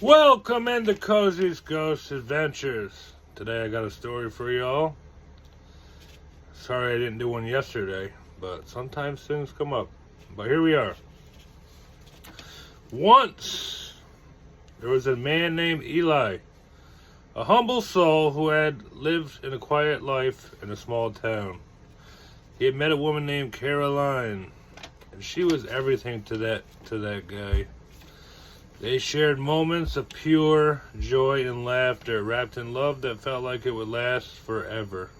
Welcome into Cozy's Ghost Adventures. Today I got a story for y'all. Sorry I didn't do one yesterday, but sometimes things come up. But here we are. Once, there was a man named Eli, a humble soul who had lived in a quiet life in a small town. He had met a woman named Caroline, and she was everything to that guy. They shared moments of pure joy and laughter, wrapped in love that felt like it would last forever.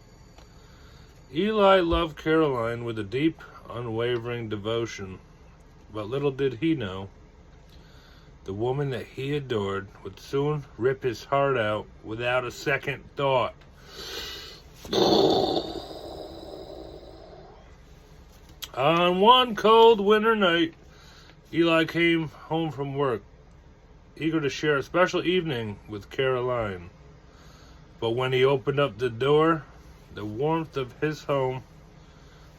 Eli loved Caroline with a deep, unwavering devotion, but little did he know, the woman that he adored would soon rip his heart out without a second thought. On one cold winter night, Eli came home from work, eager to share a special evening with Caroline. But when he opened up the door, the warmth of his home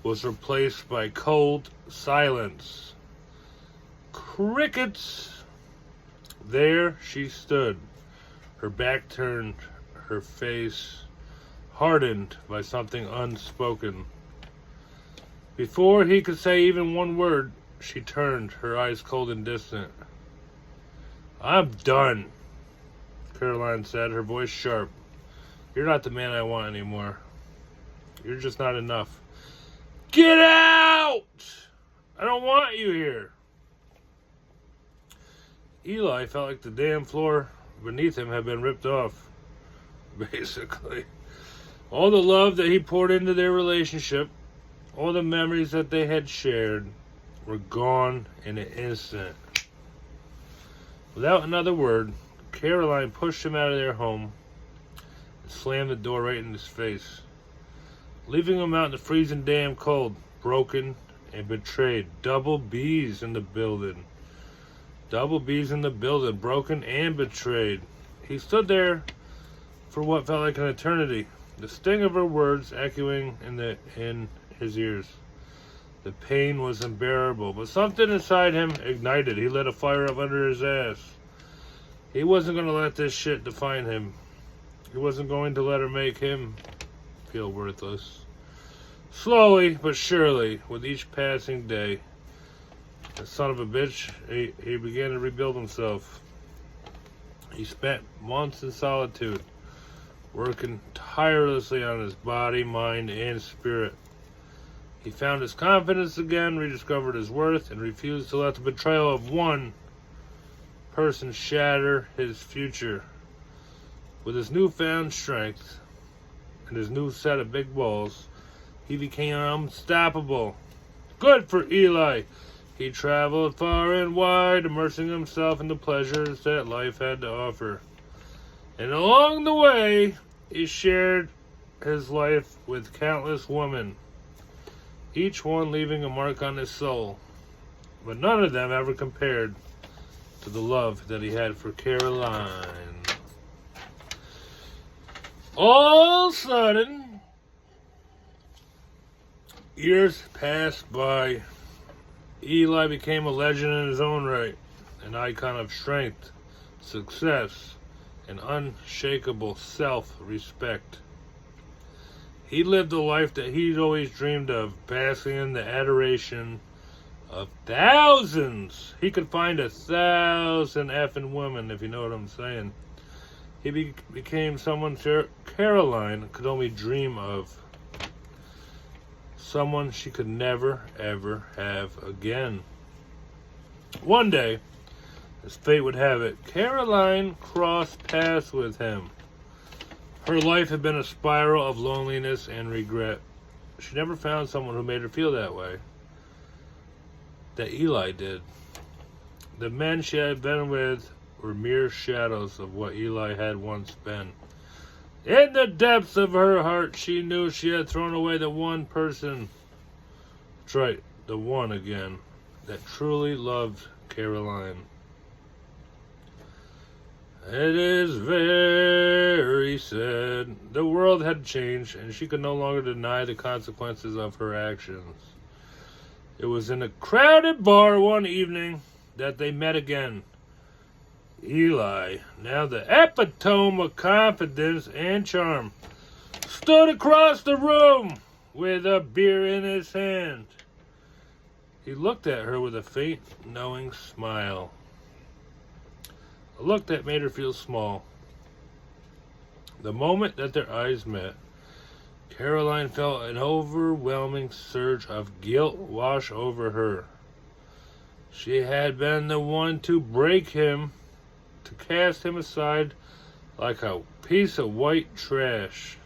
was replaced by cold silence. Crickets! There she stood, her back turned, her face hardened by something unspoken. Before he could say even one word, she turned, her eyes cold and distant. "I'm done," Caroline said, her voice sharp. "You're not the man I want anymore. You're just not enough. Get out! I don't want you here." Eli felt like the damn floor beneath him had been ripped off, basically. All the love that he poured into their relationship, all the memories that they had shared, were gone in an instant. Without another word, Caroline pushed him out of their home and slammed the door right in his face, leaving him out in the freezing damn cold, broken and betrayed. Double B's in the building. Double B's in the building, broken and betrayed. He stood there for what felt like an eternity, the sting of her words echoing in his ears. The pain was unbearable, but something inside him ignited. He lit a fire up under his ass. He wasn't going to let this shit define him. He wasn't going to let her make him feel worthless. Slowly but surely, with each passing day, the son of a bitch, he began to rebuild himself. He spent months in solitude, working tirelessly on his body, mind, and spirit. He found his confidence again, rediscovered his worth, and refused to let the betrayal of one person shatter his future. With his newfound strength and his new set of big balls, he became unstoppable. Good for Eli! He traveled far and wide, immersing himself in the pleasures that life had to offer. And along the way, he shared his life with countless women, each one leaving a mark on his soul. But none of them ever compared to the love that he had for Caroline. All of a sudden, years passed by. Eli became a legend in his own right, an icon of strength, success, and unshakable self-respect. He lived a life that he'd always dreamed of, basking in the adoration of thousands. He could find 1,000 effing women, if you know what I'm saying. He became someone Caroline could only dream of. Someone she could never, ever have again. One day, as fate would have it, Caroline crossed paths with him. Her life had been a spiral of loneliness and regret. She never found someone who made her feel that way, that Eli did. The men she had been with were mere shadows of what Eli had once been. In the depths of her heart, she knew she had thrown away the one person, that's right, the one again, that truly loved Caroline. It is very sad. The world had changed, and she could no longer deny the consequences of her actions. It was in a crowded bar one evening that they met again. Eli, now the epitome of confidence and charm, stood across the room with a beer in his hand. He looked at her with a faint, knowing smile. A look that made her feel small. The moment that their eyes met, Caroline felt an overwhelming surge of guilt wash over her. She had been the one to break him, to cast him aside like a piece of white trash.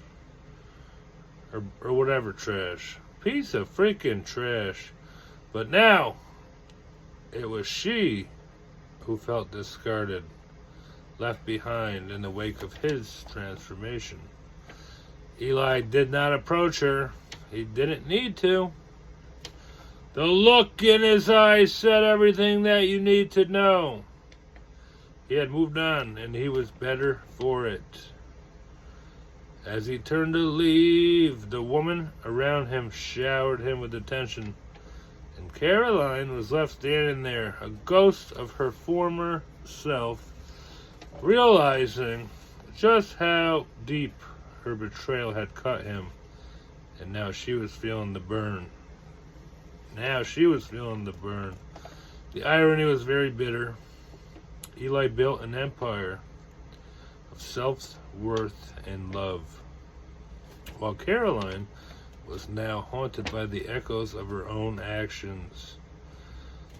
Or whatever trash. Piece of freaking trash. But now, it was she who felt discarded, left behind in the wake of his transformation. Eli did not approach her. He didn't need to. The look in his eyes said everything that you need to know. He had moved on, and he was better for it. As he turned to leave, the woman around him showered him with attention, and Caroline was left standing there, a ghost of her former self, realizing just how deep her betrayal had cut him, and now she was feeling the burn. The irony was very bitter. Eli built an empire of self-worth and love, while Caroline was now haunted by the echoes of her own actions.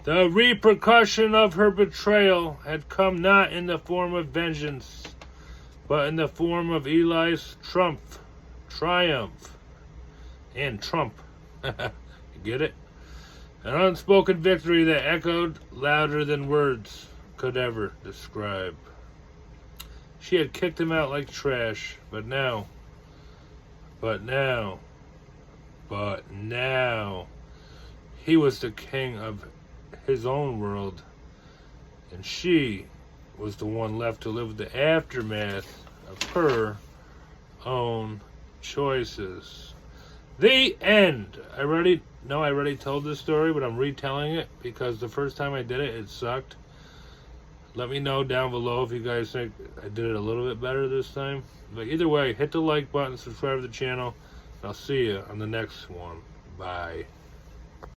The repercussion of her betrayal had come not in the form of vengeance, but in the form of Eli's triumph, and Trump. You get it? An unspoken victory that echoed louder than words could ever describe. She had kicked him out like trash, but now, he was the king of his own world, and she was the one left to live the aftermath of her own choices. The end. I already told this story, but I'm retelling it because the first time I did it, it sucked. Let me know down below if you guys think I did it a little bit better this time. But either way, hit the like button, subscribe to the channel, and I'll see you on the next one. Bye.